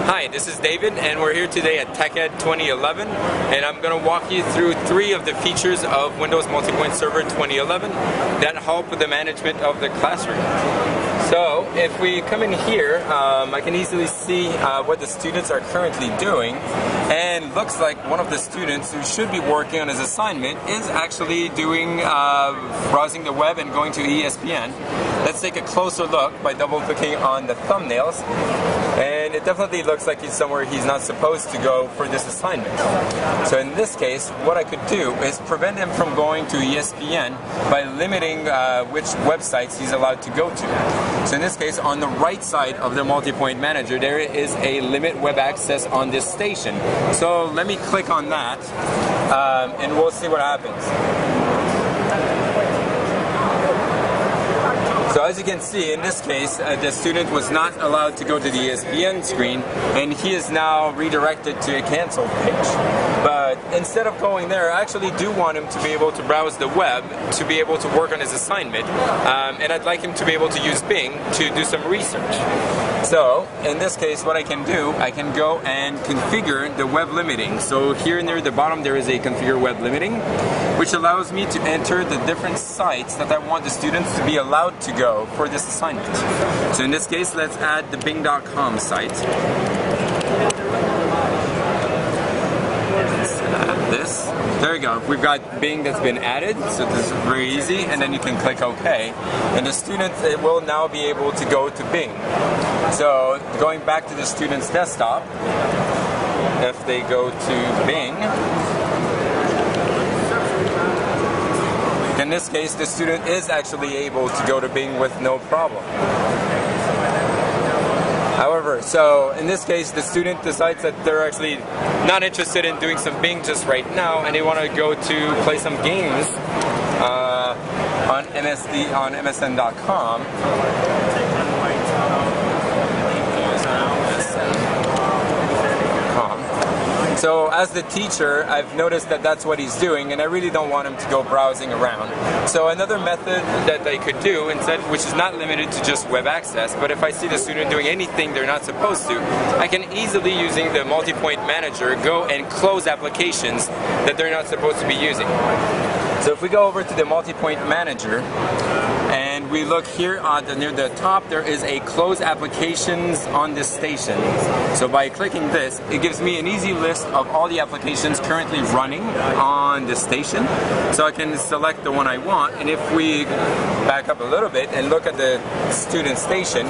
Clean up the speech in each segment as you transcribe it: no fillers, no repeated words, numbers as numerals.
Hi, this is David, and we're here today at TechEd 2011, and I'm going to walk you through 3 of the features of Windows Multipoint Server 2011 that help with the management of the classroom. So, if we come in here, I can easily see what the students are currently doing, and looks like one of the students who should be working on his assignment is actually doing browsing the web and going to ESPN. Let's take a closer look by double-clicking on the thumbnails, and it definitely looks like he's somewhere he's not supposed to go for this assignment. So in this case, what I could do is prevent him from going to ESPN by limiting which websites he's allowed to go to. So in this case, on the right side of the Multipoint Manager, there is a limit web access on this station. So let me click on that, and we'll see what happens. So as you can see, in this case, the student was not allowed to go to the ESPN screen, and he is now redirected to a cancel page. But instead of going there, I actually do want him to be able to browse the web, to be able to work on his assignment, and I'd like him to be able to use Bing to do some research. So, in this case, what I can do, I can go and configure the web limiting. So here near the bottom there is a configure web limiting, which allows me to enter the different sites that I want the students to be allowed to go for this assignment. So in this case, let's add the Bing.com site. Let's add this. There you go. We've got Bing that's been added, so this is very easy, and then you can click OK. And the student will now be able to go to Bing. So going back to the student's desktop, if they go to Bing, in this case, the student is actually able to go to Bing with no problem. However, so in this case, the student decides that they're actually not interested in doing some Bing just right now, and they want to go to play some games on MSN.com. So as the teacher, I've noticed that that's what he's doing, and I really don't want him to go browsing around. So another method that I could do instead, which is not limited to just web access, but if I see the student doing anything they're not supposed to, I can easily, using the Multipoint Manager, go and close applications that they're not supposed to be using. So if we go over to the Multipoint Manager, and we look here near the top, there is a close applications on this station. So by clicking this, it gives me an easy list of all the applications currently running on this station. So I can select the one I want, and if we back up a little bit and look at the student station,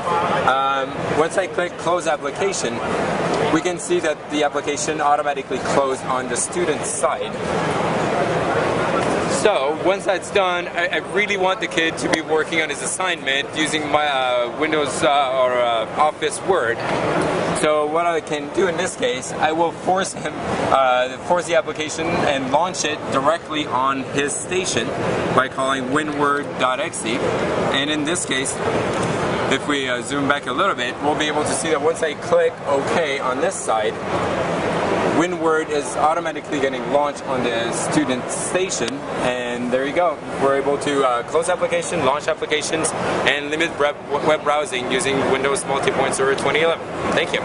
once I click close application, we can see that the application automatically closed on the student's side. So, once that's done, I really want the kid to be working on his assignment using my Windows or Office Word. So what I can do in this case, I will force him, force the application and launch it directly on his station by calling winword.exe. And in this case, if we zoom back a little bit, we'll be able to see that once I click OK on this side, WinWord is automatically getting launched on the student station, and there you go. We're able to close application, launch applications, and limit web browsing using Windows Multipoint Server 2011. Thank you.